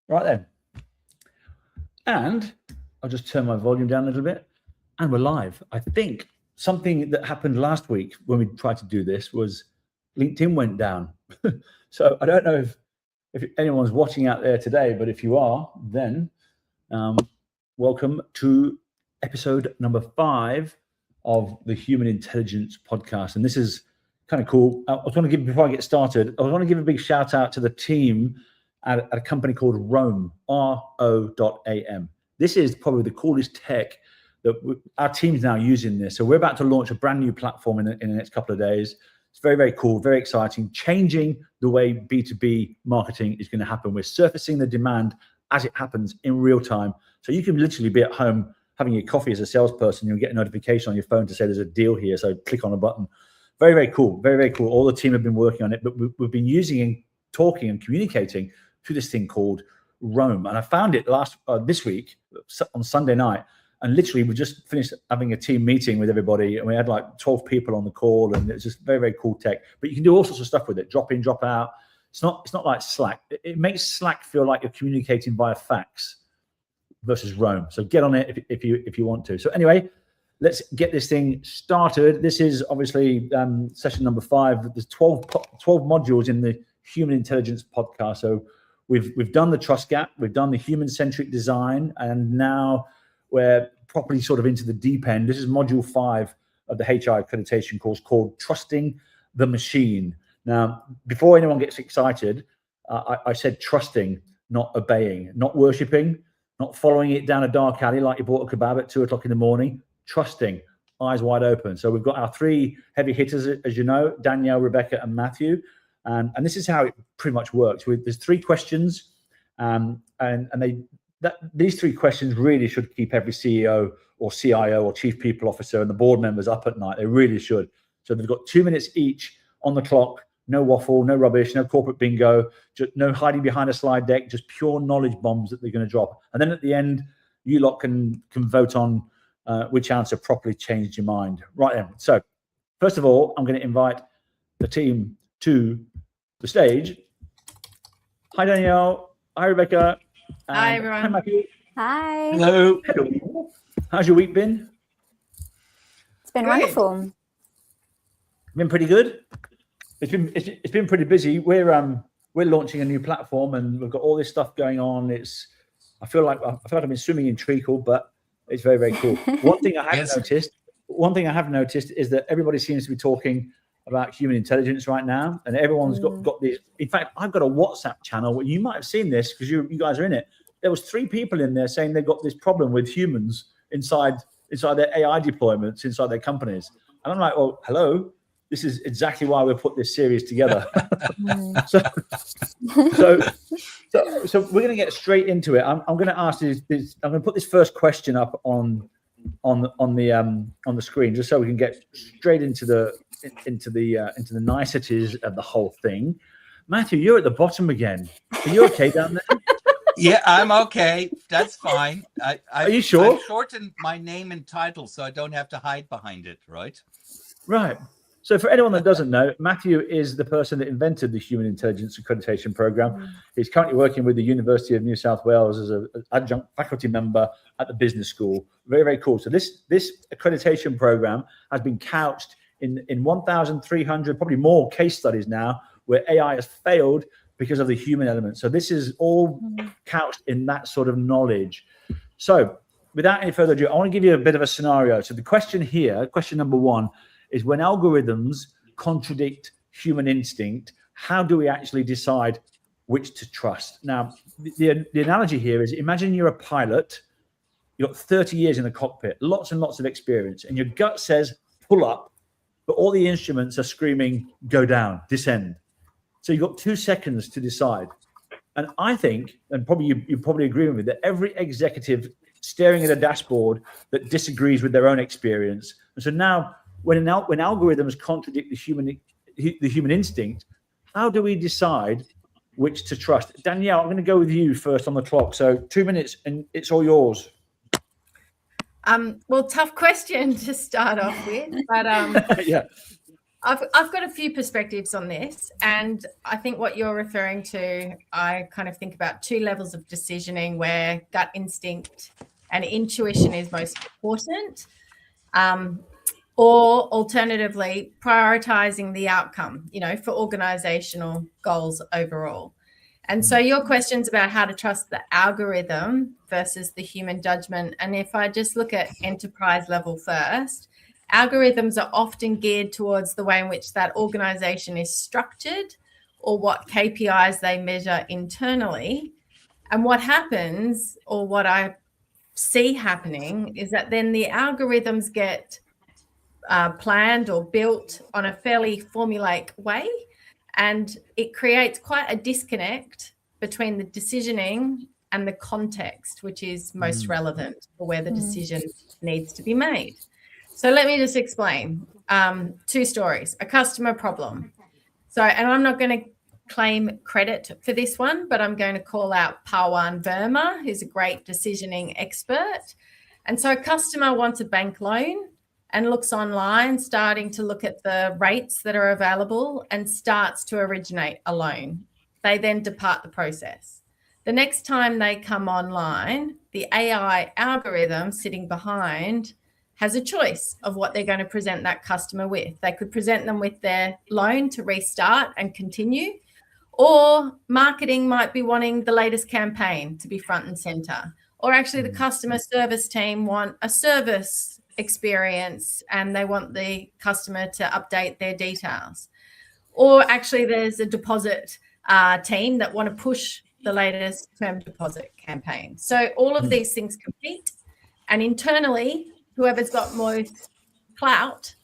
Right then. And I'll just turn my volume down a little bit. And we're live. I think something that happened last week when we tried to do this was LinkedIn went down. So I don't know if anyone's watching out there today, but if you are, then welcome to episode number 5 of the Human Intelligence Podcast. And this is kind of cool. Before I get started, I want to give a big shout out to the team at a company called Roam, RO.am. This is probably the coolest tech that our team's now using this. So we're about to launch a brand new platform in the next couple of days. It's very, very cool, very exciting, changing the way B2B marketing is going to happen. We're surfacing the demand as it happens in real time. So you can literally be at home having your coffee as a salesperson. You'll get a notification on your phone to say there's a deal here. So click on a button. Very, very cool. Very, very cool. All the team have been working on it, but we've been using and talking and communicating through this thing called Roam. And I found it this week on Sunday night. And literally, we just finished having a team meeting with everybody, and we had like 12 people on the call, and it's just very, very cool tech. But you can do all sorts of stuff with it: drop in, drop out. It's not like Slack. It makes Slack feel like you're communicating via fax versus Roam. So get on it if you want to. So anyway, let's get this thing started. This is obviously session number 5. There's 12 modules in the Human Intelligence Podcast. So we've done the trust gap, we've done the human-centric design, and now we're properly sort of into the deep end. This is module 5 of the HR accreditation course called Trusting the Machine. Now, before anyone gets excited, I said trusting, not obeying, not worshipping, not following it down a dark alley like you bought a kebab at 2 o'clock in the morning. Trusting, eyes wide open. So we've got our 3 heavy hitters, as you know, Danielle, Rebecca, and Matthew. And this is how it pretty much works. There's 3 questions, and these 3 questions really should keep every CEO or CIO or chief people officer and the board members up at night. They really should. So they've got 2 minutes each on the clock. No waffle, no rubbish, no corporate bingo, just no hiding behind a slide deck, just pure knowledge bombs that they're going to drop. And then at the end, you lot can vote on which answer properly changed your mind. Right then. So first of all, I'm going to invite the team to the stage. Hi, Danielle. Hi, Rebecca. Hi, everyone. Hi, Matthew. Hi. Hello. Hello. How's your week been? It's been wonderful. Been pretty good. It's been pretty busy. We're launching a new platform, and we've got all this stuff going on. I feel like I've been swimming in treacle, but it's very, very cool. One thing I have noticed is that everybody seems to be talking about human intelligence right now, and everyone's got this. In fact, I've got a WhatsApp channel. You might have seen this because you guys are in it. There was 3 people in there saying they've got this problem with humans inside their AI deployments inside their companies, and I'm like, well, hello. This is exactly why we put this series together. so we're going to get straight into it. I'm going to ask I'm going to put this first question up on the screen, just so we can get straight into the niceties of the whole thing. Matthew, you're at the bottom again. Are you okay down there? Yeah, I'm okay. That's fine. Are you sure? I shortened my name and title so I don't have to hide behind it, right? Right. So for anyone that doesn't know, Matthew is the person that invented the Human Intelligence Accreditation Program. He's currently working with the University of New South Wales as an adjunct faculty member at the business school. Very, very cool. So this accreditation program has been couched in 1,300, probably more case studies now, where AI has failed because of the human element. So this is all couched in that sort of knowledge. So without any further ado, I want to give you a bit of a scenario. So the question here, question number 1, is when algorithms contradict human instinct, how do we actually decide which to trust? Now, the analogy here is, imagine you're a pilot, you've got 30 years in the cockpit, lots and lots of experience, and your gut says pull up, but all the instruments are screaming go down, descend. So you've got 2 seconds to decide. And I think, and probably you probably agree with me, that every executive staring at a dashboard that disagrees with their own experience. And so now, when algorithms contradict the human instinct, how do we decide which to trust? Danielle, I'm going to go with you first on the clock. So 2 minutes, and it's all yours. Well, tough question to start off with, but Yeah. I've got a few perspectives on this, and I think what you're referring to, I kind of think about two levels of decisioning where gut instinct and intuition is most important, or alternatively prioritizing the outcome, for organizational goals overall. And so your question's about how to trust the algorithm versus the human judgment. And if I just look at enterprise level first, algorithms are often geared towards the way in which that organization is structured or what KPIs they measure internally. And what happens, or what I see happening, is that then the algorithms get planned or built on a fairly formulaic way. And it creates quite a disconnect between the decisioning and the context, which is most relevant for where the decision needs to be made. So let me just explain. Two stories, a customer problem. So, and I'm not going to claim credit for this one, but I'm going to call out Pawan Verma, who's a great decisioning expert. And so a customer wants a bank loan and looks online, starting to look at the rates that are available and starts to originate a loan. They then depart the process. The next time they come online, the AI algorithm sitting behind has a choice of what they're going to present that customer with. They could present them with their loan to restart and continue, or marketing might be wanting the latest campaign to be front and center, or actually the customer service team want a service experience and they want the customer to update their details, or actually there's a deposit team that want to push the latest term deposit campaign. So all of these things compete, and internally whoever's got most clout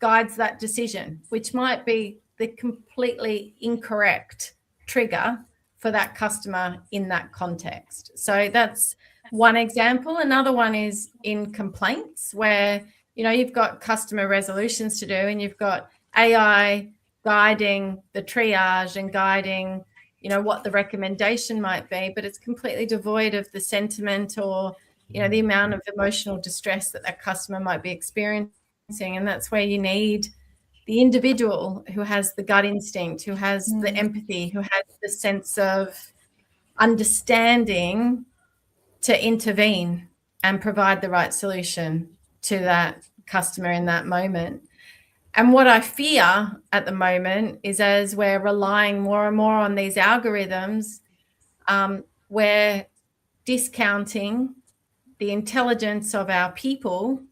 guides that decision, which might be the completely incorrect trigger for that customer in that context. So that's one example. Another one is in complaints, where you've got customer resolutions to do and you've got AI guiding the triage and guiding what the recommendation might be, but it's completely devoid of the sentiment or the amount of emotional distress that customer might be experiencing. And that's where you need the individual who has the gut instinct, who has the empathy, who has the sense of understanding to intervene and provide the right solution to that customer in that moment. And what I fear at the moment is, as we're relying more and more on these algorithms, we're discounting the intelligence of our people,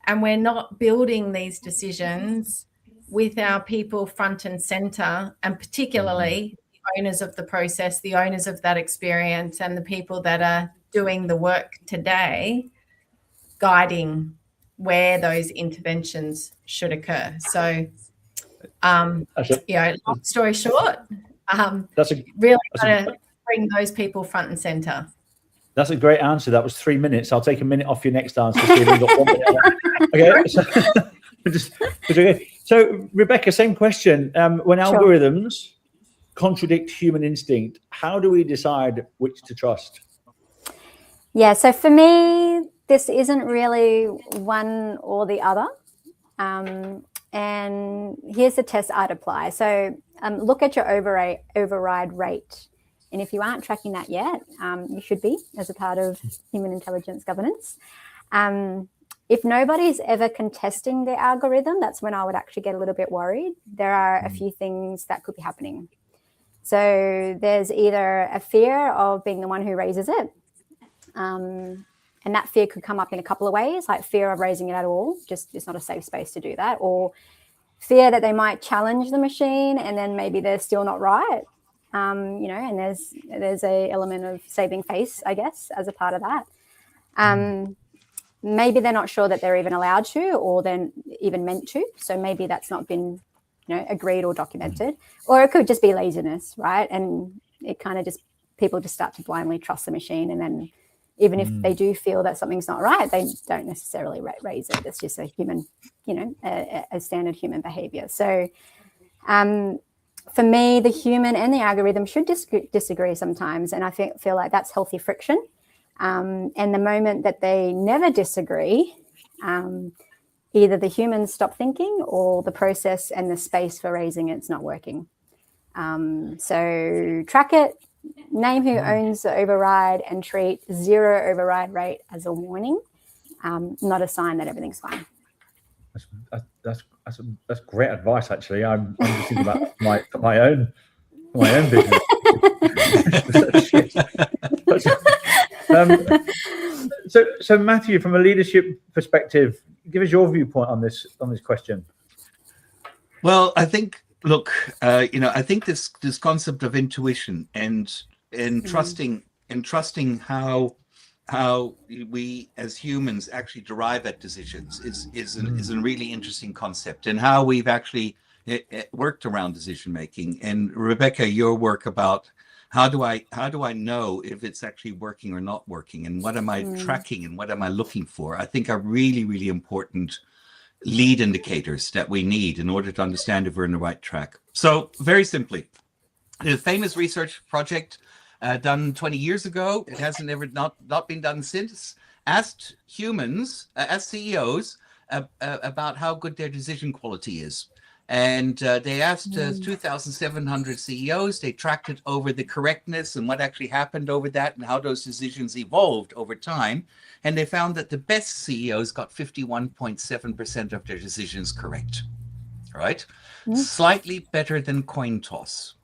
and we're not building these decisions with our people front and center, and particularly the owners of the process, the owners of that experience, and the people that are doing the work today, guiding where those interventions should occur. So, long story short, really got to bring those people front and center. That's a great answer. That was 3 minutes. I'll take a minute off your next answer. So we've got 1 minute. Okay. So Rebecca, same question. When algorithms contradict human instinct, how do we decide which to trust? Yeah, so for me, this isn't really one or the other. And here's the test I'd apply. So look at your override rate. And if you aren't tracking that yet, you should be, as a part of human intelligence governance. If nobody's ever contesting the algorithm, that's when I would actually get a little bit worried. There are a few things that could be happening. So there's either a fear of being the one who raises it. And that fear could come up in a couple of ways, like fear of raising it at all, just it's not a safe space to do that, or fear that they might challenge the machine and then maybe they're still not right. And there's a element of saving face, I guess, as a part of that. Maybe they're not sure that they're even allowed to, or then even meant to. So maybe that's not been, agreed or documented, or it could just be laziness, right? And it kind of just, people just start to blindly trust the machine. And then even if they do feel that something's not right, they don't necessarily raise it. It's just a human, a standard human behavior. So for me, the human and the algorithm should disagree sometimes. And I feel like that's healthy friction. And the moment that they never disagree, either the humans stop thinking or the process and the space for raising it's not working. So track it, name who owns the override, and treat 0 override rate as a warning, not a sign that everything's fine. That's great advice. Actually, I'm just thinking about my own business. So Matthew, from a leadership perspective, give us your viewpoint on this question. Well, I think, look, I think this concept of intuition and trusting how we as humans actually derive at decisions is a really interesting concept, and how we've actually worked around decision making. And Rebecca, your work about how do I know if it's actually working or not working, and what am I tracking and what am I looking for, I think are really, really important lead indicators that we need in order to understand if we're in the right track. So very simply, the famous research project done 20 years ago, it hasn't ever not been done since, asked humans, asked CEOs about how good their decision quality is. And they asked 2,700 CEOs, they tracked it over the correctness and what actually happened over that and how those decisions evolved over time. And they found that the best CEOs got 51.7% of their decisions correct, right? Slightly better than coin toss,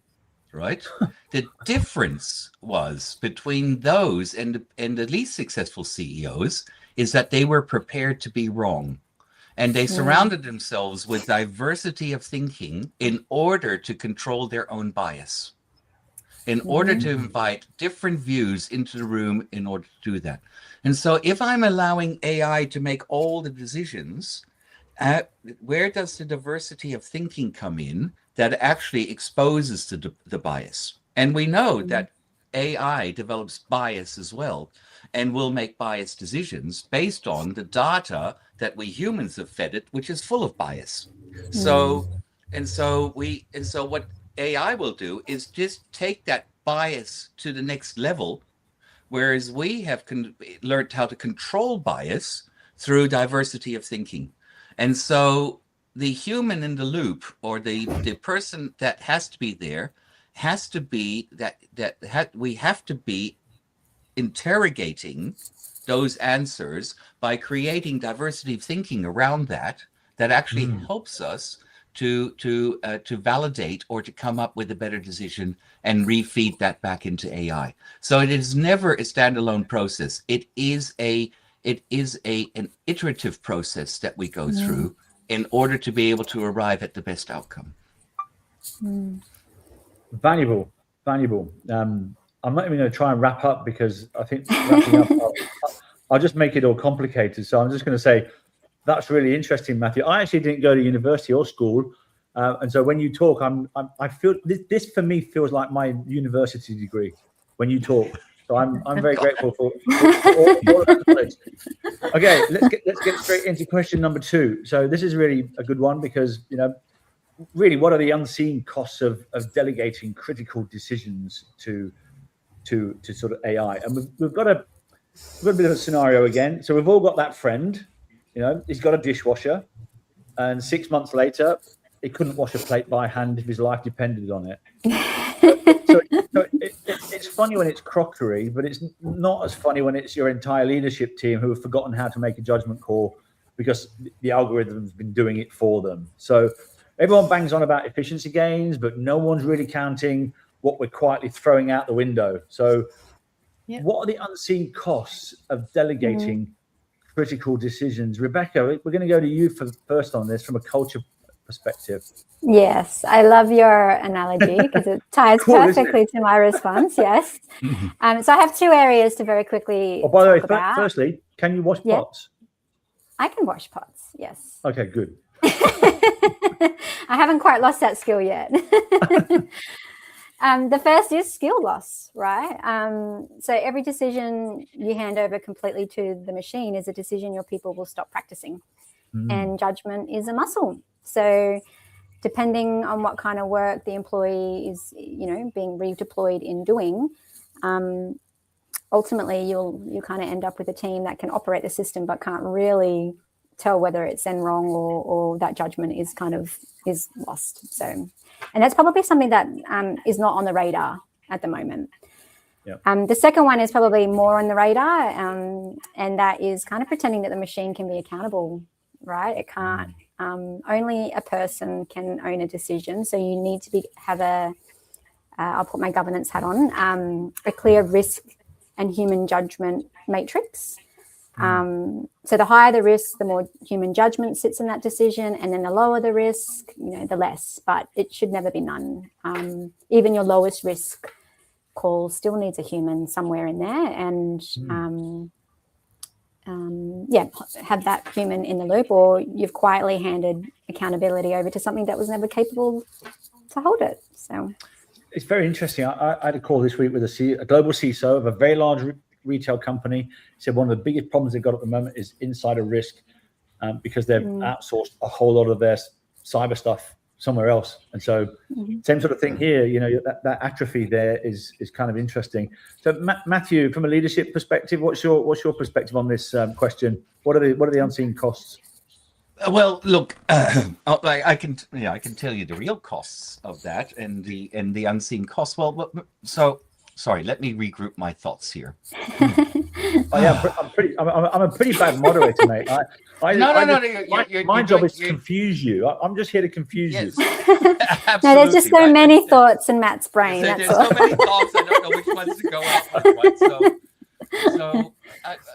right? The difference was between those and the least successful CEOs is that they were prepared to be wrong. And they surrounded themselves with diversity of thinking in order to control their own bias, in order to invite different views into the room in order to do that. And so if I'm allowing AI to make all the decisions, where does the diversity of thinking come in that actually exposes the bias? And we know that AI develops bias as well, and will make biased decisions based on the data that we humans have fed it, which is full of bias. So what AI will do is just take that bias to the next level, whereas we have learned how to control bias through diversity of thinking. And so the human in the loop, or the person that has to be there, has to be we have to be interrogating those answers by creating diversity of thinking around that actually helps us to validate or to come up with a better decision and refeed that back into AI. So it is never a standalone process. It is an iterative process that we go through in order to be able to arrive at the best outcome. Valuable. I'm not even going to try and wrap up, because I think wrapping up, I'll just make it all complicated. So I'm just going to say, that's really interesting, Matthew. I actually didn't go to university or school. And so when you talk, I feel this for me feels like my university degree when you talk. So I'm very grateful for all of that knowledge. Okay, let's get straight into question number 2. So this is really a good one, because, really, what are the unseen costs of delegating critical decisions to sort of AI? And we've got a bit of a scenario again. So we've all got that friend, he's got a dishwasher, and 6 months later, he couldn't wash a plate by hand if his life depended on it. So it's funny when it's crockery, but it's not as funny when it's your entire leadership team who have forgotten how to make a judgment call because the algorithm's been doing it for them. So everyone bangs on about efficiency gains, but no one's really counting what we're quietly throwing out the window. So what are the unseen costs of delegating critical decisions? Rebecca, we're going to go to you first on this from a culture perspective. Yes, I love your analogy because it ties perfectly to my response. Yes. So I have 2 areas to very quickly Oh, by the way, about. firstly, can you wash pots? I can wash pots, yes. Okay, good. I haven't quite lost that skill yet. The first is skill loss, right? So every decision you hand over completely to the machine is a decision your people will stop practicing. And judgment is a muscle. So depending on what kind of work the employee is, being redeployed in doing, ultimately you kind of end up with a team that can operate the system but can't really tell whether it's then wrong or that judgment is lost. So, and that's probably something that is not on the radar at the moment. Yeah. The second one is probably more on the radar, and that is kind of pretending that the machine can be accountable, right? It can't. Only a person can own a decision, so you need to have I'll put my governance hat on, a clear risk and human judgment matrix. So the higher the risk, the more human judgment sits in that decision, and then the lower the risk, the less. But it should never be none. Even your lowest risk call still needs a human somewhere in there, and have that human in the loop, or you've quietly handed accountability over to something that was never capable to hold it. So it's very interesting. I had a call this week with a global CISO of a very large retail company. He said one of the biggest problems they've got at the moment is insider risk, because they've outsourced a whole lot of their cyber stuff somewhere else. And so same sort of thing here, that atrophy there is kind of interesting. So Matthew, from a leadership perspective, what's your perspective on this question? What are the unseen costs? Well, look, I can tell you the real costs of that and the unseen costs. Well, so sorry, let me regroup my thoughts here. I'm a pretty bad moderator, mate. My job is to confuse you. I'm just here to confuse you. No, there's just so many thoughts in Matt's brain. There's so many thoughts. I don't know which ones to go out with, right? So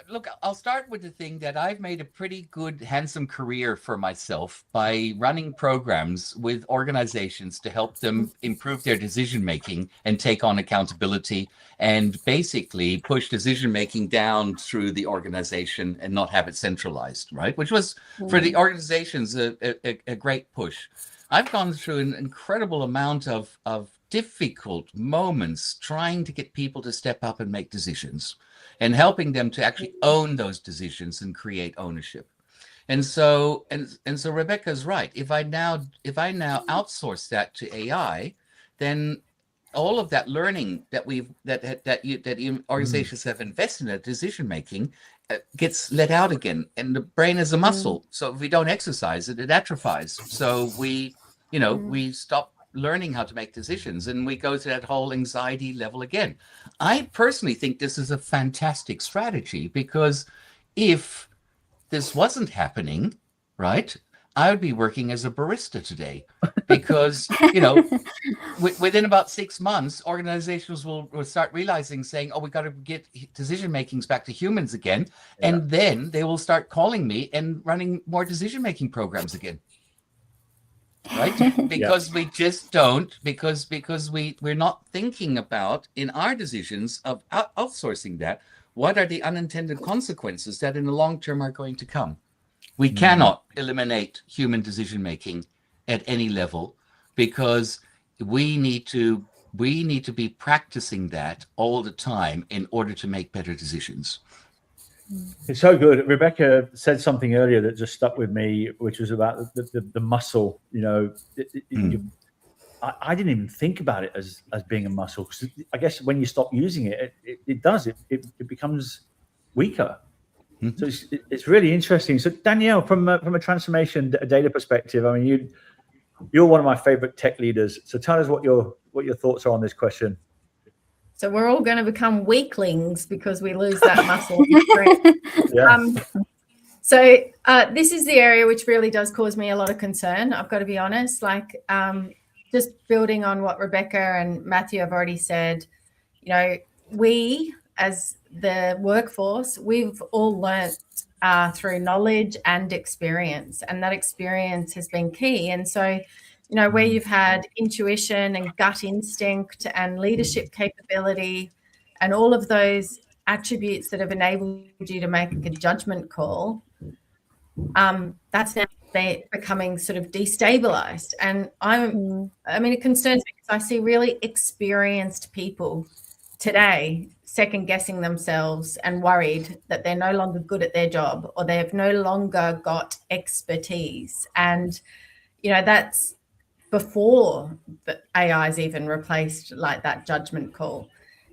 look, I'll start with the thing that I've made a pretty good, handsome career for myself by running programs with organizations to help them improve their decision making and take on accountability and basically push decision making down through the organization and not have it centralized, right? Which was for the organizations a great push. I've gone through an incredible amount of difficult moments trying to get people to step up and make decisions, and helping them to actually own those decisions and create ownership. And so Rebecca's right. If I now outsource that to AI, then all of that learning that organizations have invested in decision making gets let out again. And the brain is a muscle. So if we don't exercise it, it atrophies. So we stop learning how to make decisions, and we go to that whole anxiety level again. I personally think this is a fantastic strategy, because if this wasn't happening, right, I would be working as a barista today, because within about 6 months, organizations will start realizing, saying, "Oh, we got to get decision makings back to humans again," and then they will start calling me and running more decision making programs again. Right? Because we just don't, because we're not thinking about in our decisions of outsourcing that, what are the unintended consequences that in the long term are going to come. We cannot eliminate human decision making at any level, because we need to be practicing that all the time in order to make better decisions. It's so good. Rebecca said something earlier that just stuck with me, which was about the muscle. I didn't even think about it as being a muscle, because I guess when you stop using it, it becomes weaker. So it's really interesting. So Danielle, from a transformation data perspective, I mean, you're one of my favorite tech leaders. So tell us what your thoughts are on this question. So we're all going to become weaklings because we lose that muscle. So this is the area which really does cause me a lot of concern. I've got to be honest. Just building on what Rebecca and Matthew have already said, we as the workforce, we've all learnt through knowledge and experience, and that experience has been key. And so, where you've had intuition and gut instinct and leadership capability and all of those attributes that have enabled you to make a judgment call, that's now becoming sort of destabilized. And it concerns me, because I see really experienced people today second guessing themselves and worried that they're no longer good at their job, or they have no longer got expertise. And, that's before the AI's even replaced that judgment call.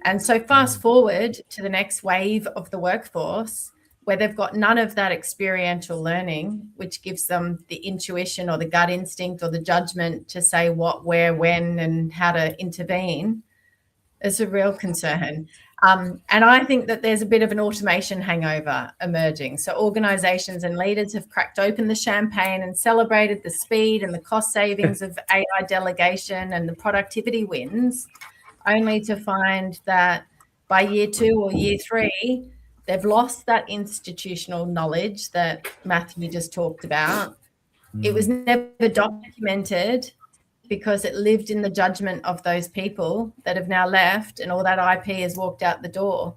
And so fast forward to the next wave of the workforce, where they've got none of that experiential learning, which gives them the intuition or the gut instinct or the judgment to say what, where, when, and how to intervene, is a real concern. And I think that there's a bit of an automation hangover emerging. So organizations and leaders have cracked open the champagne and celebrated the speed and the cost savings of AI delegation and the productivity wins, only to find that by year 2 or year 3, they've lost that institutional knowledge that Matthew just talked about. It was never documented because it lived in the judgment of those people that have now left, and all that IP has walked out the door.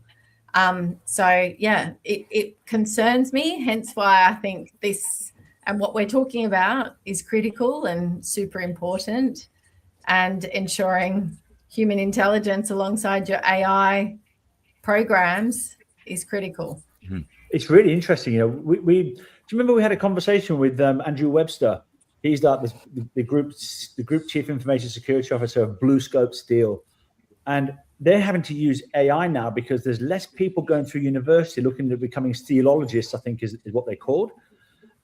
So yeah, it concerns me, hence why I think this and what we're talking about is critical and super important, and ensuring human intelligence alongside your AI programs is critical. It's really interesting. You know, we do you remember we had a conversation with Andrew Webster? He's like the group chief information security officer of BlueScope Steel, and they're having to use AI now because there's less people going through university looking at becoming steelologists, I think is what they're called.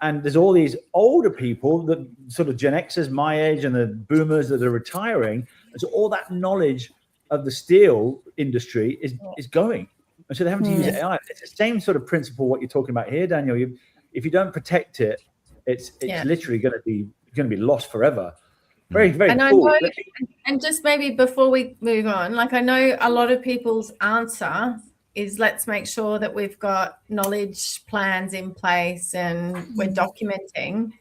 And there's all these older people, that sort of Gen Xers, my age, and the boomers that are retiring. And so all that knowledge of the steel industry is going. And so they're having to use AI. It's the same sort of principle what you're talking about here, Daniel. If you don't protect it, it's literally going to be lost forever. Very, very and cool. I know, and just maybe before we move on, like I know a lot of people's answer is let's make sure that we've got knowledge plans in place and we're documenting.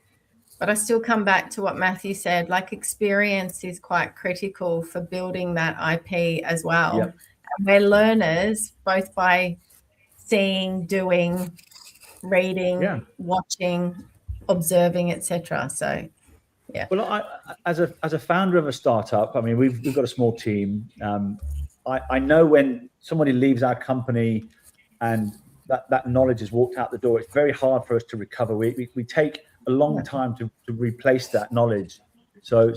But I still come back to what Matthew said, like experience is quite critical for building that IP as well. Yep. And we're learners both by seeing, doing, reading, watching, observing, etc. So yeah. Well, I, as a founder of a startup, I mean, we've got a small team. I know when somebody leaves our company and that knowledge has walked out the door, it's very hard for us to recover. We take a long time to replace that knowledge. So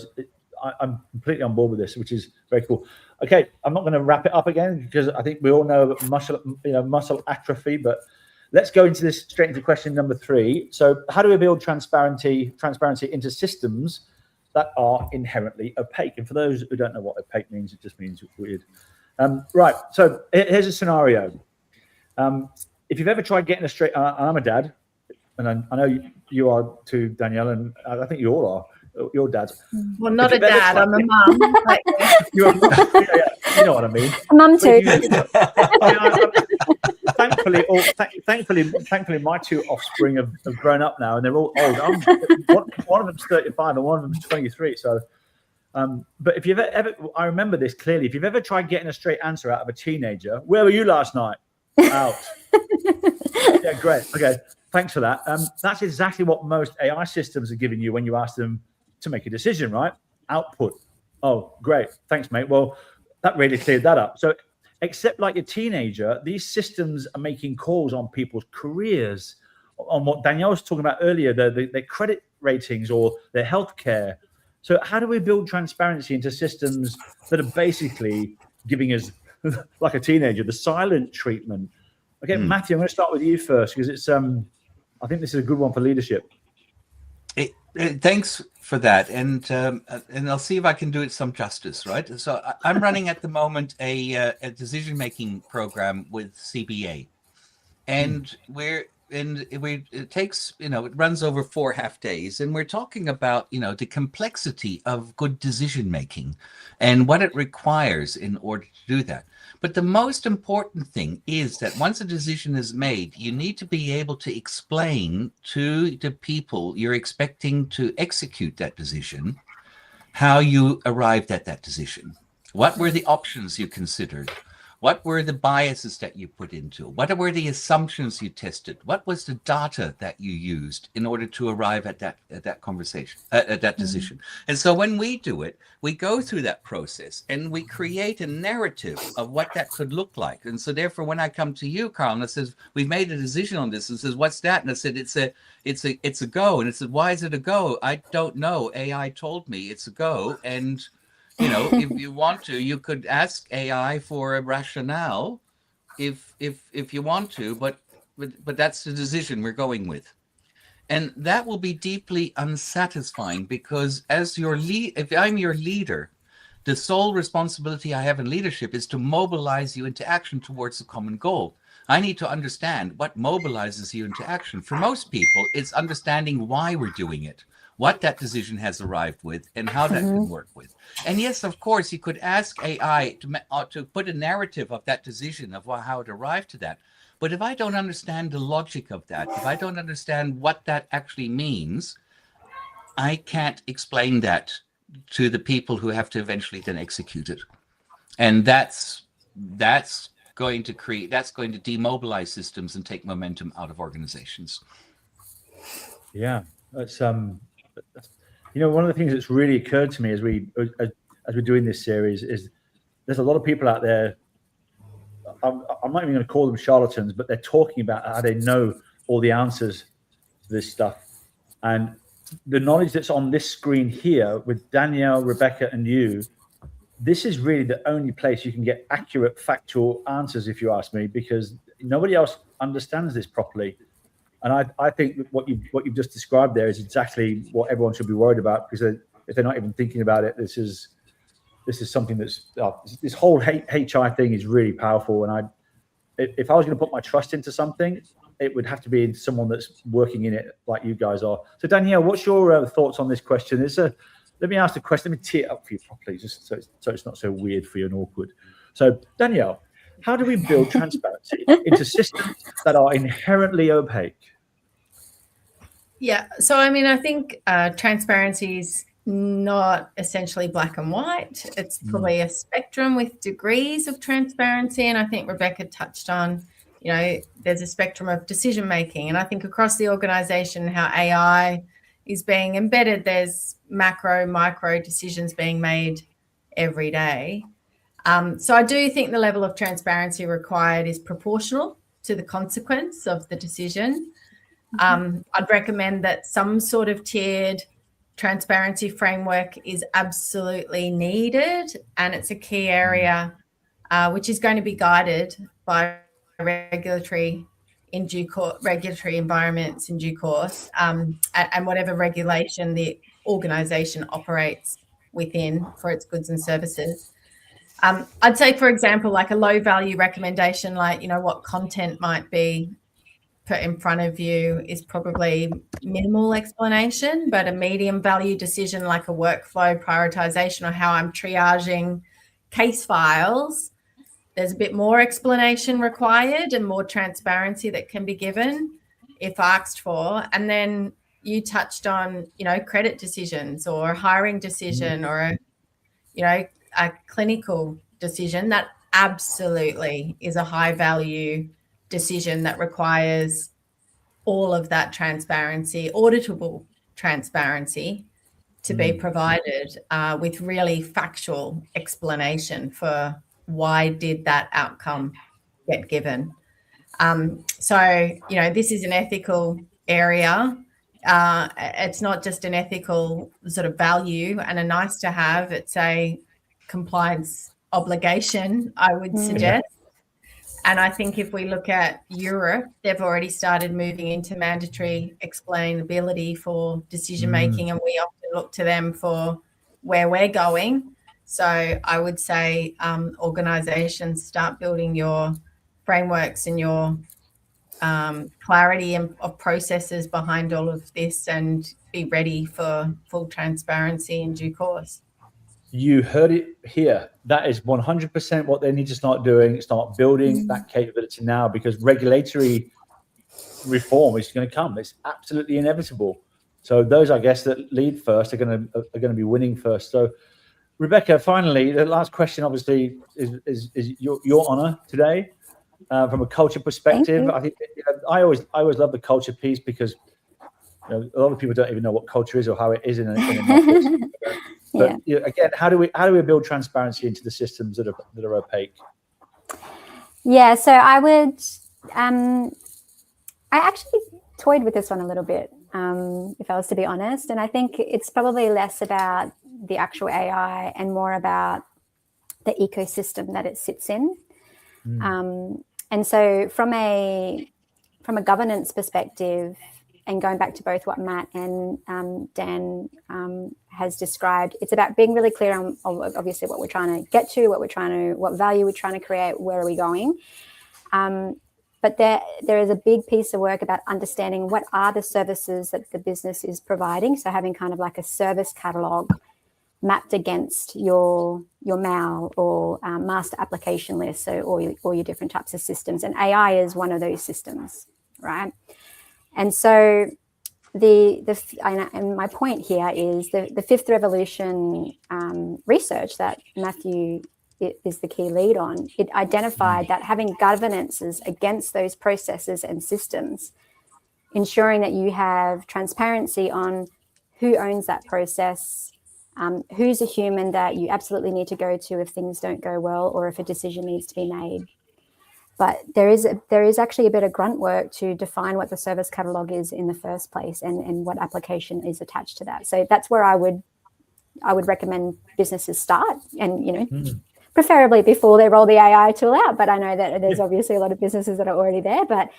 I'm completely on board with this, which is very cool. Okay, I'm not going to wrap it up again because I think we all know muscle atrophy, but let's go into this straight into question number 3. So how do we build transparency into systems that are inherently opaque? And for those who don't know what opaque means, it just means weird. Right, so here's a scenario. If you've ever tried getting a straight, I'm a dad, and I know you are too, Danielle, and I think you all are. Your dads. Well, not a dad, I'm a mum. You know what I mean. A mum too. Thankfully, my 2 offspring have grown up now, and they're all old. One of them's 35 and one of them's 23. So, but if you've ever, I remember this clearly. If you've ever tried getting a straight answer out of a teenager, where were you last night? Out. Yeah, great. Okay, thanks for that. That's exactly what most AI systems are giving you when you ask them to make a decision, right? Output. Oh, great. Thanks, mate. Well, that really cleared that up. So, except like a teenager, these systems are making calls on people's careers, on what Danielle was talking about earlier, their credit ratings or their healthcare. So how do we build transparency into systems that are basically giving us, like a teenager, the silent treatment? Okay, Matthew, I'm going to start with you first because it's I think this is a good one for leadership. Thanks for that, and I'll see if I can do it some justice. Right, so I'm running at the moment a decision-making program with CBA, and it takes, it runs over 4 half days, and we're talking about the complexity of good decision making and what it requires in order to do that. But the most important thing is that once a decision is made, you need to be able to explain to the people you're expecting to execute that decision how you arrived at that decision. What were the options you considered? What were the biases that you put into? What were the assumptions you tested? What was the data that you used in order to arrive at that conversation, at that decision? And so when we do it, we go through that process and we create a narrative of what that could look like. And so therefore, when I come to you, Carl, and I says, we've made a decision on this, and says, what's that? And I said, it's a go. And it said, why is it a go? I don't know. AI told me it's a go. And if you want to, you could ask AI for a rationale if you want to, but but that's the decision we're going with. And that will be deeply unsatisfying, because as your if I'm your leader, the sole responsibility I have in leadership is to mobilize you into action towards a common goal. I need to understand what mobilizes you into action. For most people, it's understanding why we're doing it, what that decision has arrived with, and how that can work with. And yes, of course, you could ask AI to put a narrative of that decision, of how it arrived to that. But if I don't understand the logic of that, if I don't understand what that actually means, I can't explain that to the people who have to eventually then execute it. And that's going to demobilize systems and take momentum out of organizations. Yeah, that's one of the things that's really occurred to me as we're doing this series is there's a lot of people out there. I'm not even going to call them charlatans, but they're talking about how they know all the answers to this stuff. And the knowledge that's on this screen here with Danielle, Rebecca, and you, this is really the only place you can get accurate, factual answers, if you ask me, because nobody else understands this properly. And I think what you've just described there is exactly what everyone should be worried about, because if they're not even thinking about it, this is something that's this whole HI thing is really powerful. And if I was going to put my trust into something, it would have to be in someone that's working in it like you guys are. So Danielle, what's your thoughts on this question? Let me ask the question. Let me tee it up for you properly, just so it's not so weird for you and awkward. So Danielle, how do we build transparency into systems that are inherently opaque? Yeah, so I mean, I think transparency is not essentially black and white. It's probably a spectrum with degrees of transparency. And I think Rebecca touched on, there's a spectrum of decision making. And I think across the organization, how AI is being embedded, there's macro, micro decisions being made every day. So I do think the level of transparency required is proportional to the consequence of the decision. I'd recommend that some sort of tiered transparency framework is absolutely needed, and it's a key area which is going to be guided by regulatory environments in due course, and whatever regulation the organization operates within for its goods and services. I'd say, for example, like a low value recommendation, like, what content might be put in front of you is probably minimal explanation, but a medium value decision like a workflow prioritization or how I'm triaging case files, there's a bit more explanation required and more transparency that can be given if asked for. And then you touched on, credit decisions or hiring decision or, a clinical decision. That absolutely is a high value decision that requires all of that transparency, auditable transparency, to be provided with really factual explanation for why did that outcome get given. So, this is an ethical area. It's not just an ethical sort of value and a nice to have, it's a compliance obligation, I would suggest. And I think if we look at Europe, they've already started moving into mandatory explainability for decision making, and we often look to them for where we're going. So I would say organizations start building your frameworks and your clarity of processes behind all of this, and be ready for full transparency in due course. You heard it here. That is 100% what they need to start doing. Start building that capability now, because regulatory reform is going to come. It's absolutely inevitable. So those, I guess, that lead first are going to be winning first. So, Rebecca, finally, the last question, obviously, is your honor today from a culture perspective. I think I always love the culture piece, because a lot of people don't even know what culture is or how it is in an office. But again, how do we build transparency into the systems that are opaque? Yeah, so I would. I actually toyed with this one a little bit, if I was to be honest, and I think it's probably less about the actual AI and more about the ecosystem that it sits in. And so from from a governance perspective, and going back to both what Matt and Dan has described, it's about being really clear on obviously what we're trying to get to, what value we're trying to create, where are we going. But there is a big piece of work about understanding what are the services that the business is providing. So having kind of like a service catalog mapped against your MAL or master application list, so all your different types of systems. And AI is one of those systems, right? And so and my point here is the fifth revolution research that Matthew is the key lead on. It identified that having governances against those processes and systems, ensuring that you have transparency on who owns that process, who's a human that you absolutely need to go to if things don't go well or if a decision needs to be made. But there is actually a bit of grunt work to define what the service catalog is in the first place and what application is attached to that. So that's where I would recommend businesses start, and preferably before they roll the AI tool out. But I know that there's obviously a lot of businesses that are already there. But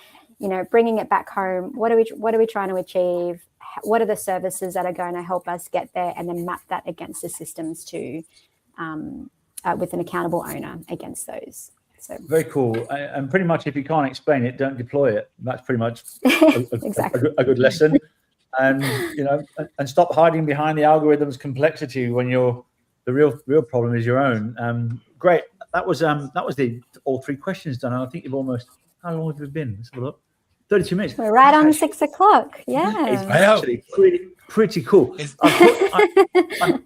bringing it back home, what are we trying to achieve? What are the services that are going to help us get there, and then map that against the systems to with an accountable owner against those. So very cool. And pretty much, if you can't explain it, don't deploy it. That's pretty much exactly a good lesson. And and stop hiding behind the algorithm's complexity when the real problem is your own. Great. That was all three questions done. And I think you've almost, how long have we been? Let's have a look. 32 minutes. We're right on 6 o'clock. Yeah. It's actually pretty cool.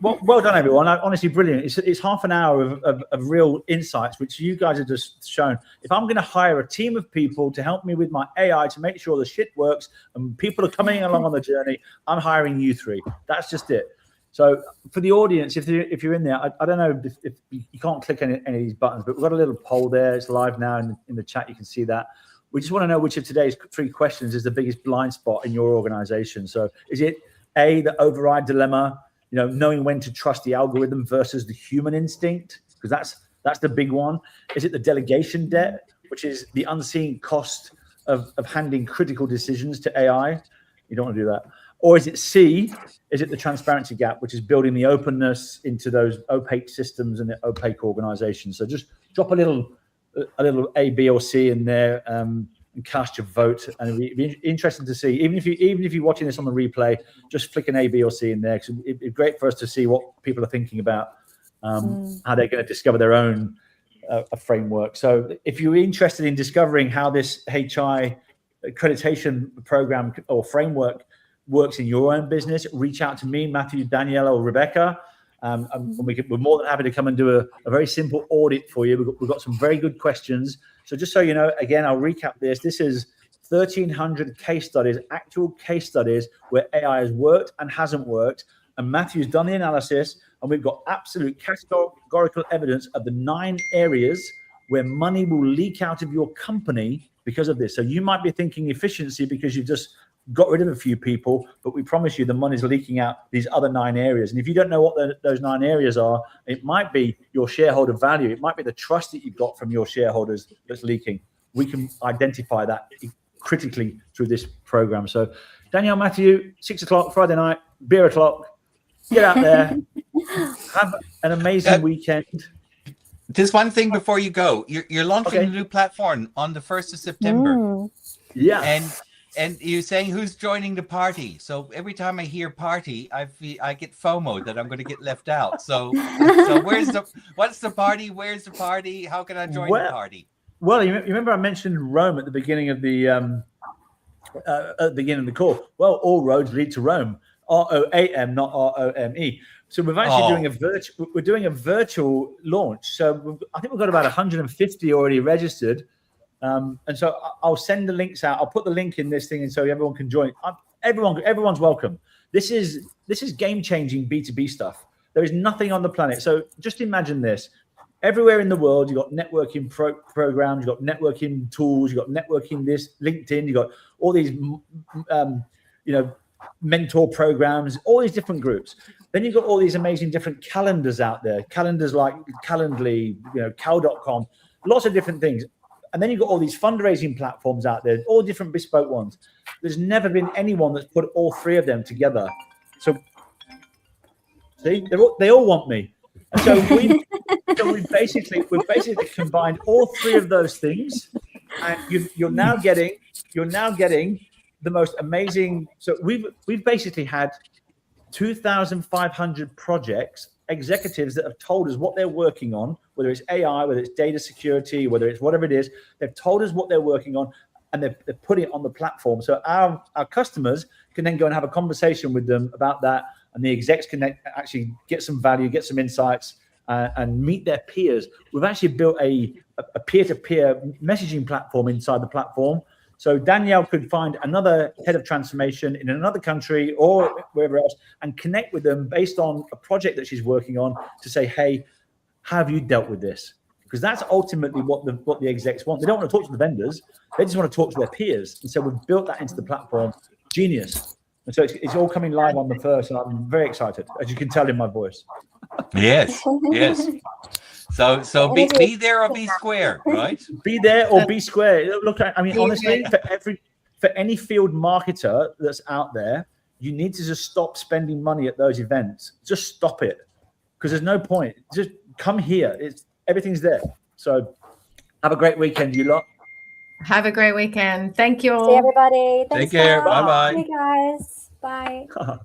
Well done, everyone. Honestly, brilliant. It's half an hour of real insights, which you guys have just shown. If I'm going to hire a team of people to help me with my AI to make sure the shit works and people are coming along on the journey, I'm hiring you three. That's just it. So for the audience, if you're in there, I don't know if you can't click any of these buttons, but we've got a little poll there. It's live now in the chat. You can see that. We just want to know which of today's three questions is the biggest blind spot in your organization. So is it A, the override dilemma, knowing when to trust the algorithm versus the human instinct? Because that's the big one. Is it the delegation debt, which is the unseen cost of handing critical decisions to AI? You don't want to do that. Or is it C, is it the transparency gap, which is building the openness into those opaque systems and the opaque organizations? So just drop a little A, B, or C in there and cast your vote. And it'd be interesting to see, even if you're watching this on the replay, just flick an A, B, or C in there, because it'd be great for us to see what people are thinking about, how they're going to discover their own framework. So if you're interested in discovering how this HI accreditation program or framework works in your own business, reach out to me, Matthew, Daniela, or Rebecca. We're more than happy to come and do a very simple audit for you. We've got some very good questions. So just so you know, again, I'll recap this. This is 1,300 case studies, actual case studies where AI has worked and hasn't worked. And Matthew's done the analysis, and we've got absolute categorical evidence of the 9 areas where money will leak out of your company because of this. So you might be thinking efficiency because you've just got rid of a few people, but we promise you the money's leaking out these other 9 areas. And if you don't know what those 9 areas are, it might be your shareholder value. It might be the trust that you've got from your shareholders that's leaking. We can identify that critically through this program. So Danielle, Matthew, 6 o'clock, Friday night, beer o'clock, get out there, have an amazing weekend. Just one thing before you go. You're launching a new platform on the 1st of September. Yeah. And you're saying who's joining the party. So every time I hear party, I get FOMO that I'm going to get left out. So what's the party? Where's the party? How can I join the party? Well, you remember I mentioned Rome at the beginning of the call. Well, all roads lead to Rome. ROAM, not ROME. So we're actually doing a virtual launch. So I think we've got about 150 already registered. And so I'll send the links out. I'll put the link in this thing, and so everyone can join. Everyone's welcome. This is game-changing B2B stuff. There is nothing on the planet. So just imagine this. Everywhere in the world, you've got networking programs, you've got networking tools, you've got networking this, LinkedIn, you've got all these, mentor programs, all these different groups. Then you've got all these amazing different calendars out there. Calendars like Calendly, Cal.com, lots of different things. And then you've got all these fundraising platforms out there, all different bespoke ones. There's never been anyone that's put all three of them together. So, see, they all want me. And so we've basically combined all three of those things, and you're now getting the most amazing. So we've basically had 2,500 projects, executives that have told us what they're working on, whether it's AI, whether it's data security, whether it's whatever it is. They've told us what they're working on, and they're putting it on the platform. So our customers can then go and have a conversation with them about that, and the execs can actually get some value, get some insights, and meet their peers. We've actually built a peer-to-peer messaging platform inside the platform. So Danielle could find another head of transformation in another country or wherever else and connect with them based on a project that she's working on to say, hey, how have you dealt with this? Because that's ultimately what the execs want. They don't want to talk to the vendors. They just want to talk to their peers. And so we've built that into the platform. Genius. And so it's all coming live on the 1st, and I'm very excited, as you can tell in my voice. Yes. So be there or be square, right? Be there or be square. Look, I mean, honestly, for any field marketer that's out there, you need to just stop spending money at those events. Just stop it, because there's no point. Just come here. Everything's there. So have a great weekend, you lot. Have a great weekend. Thank you all. See everybody. Thanks, Take care. guys. Bye-bye. Hey guys. Bye.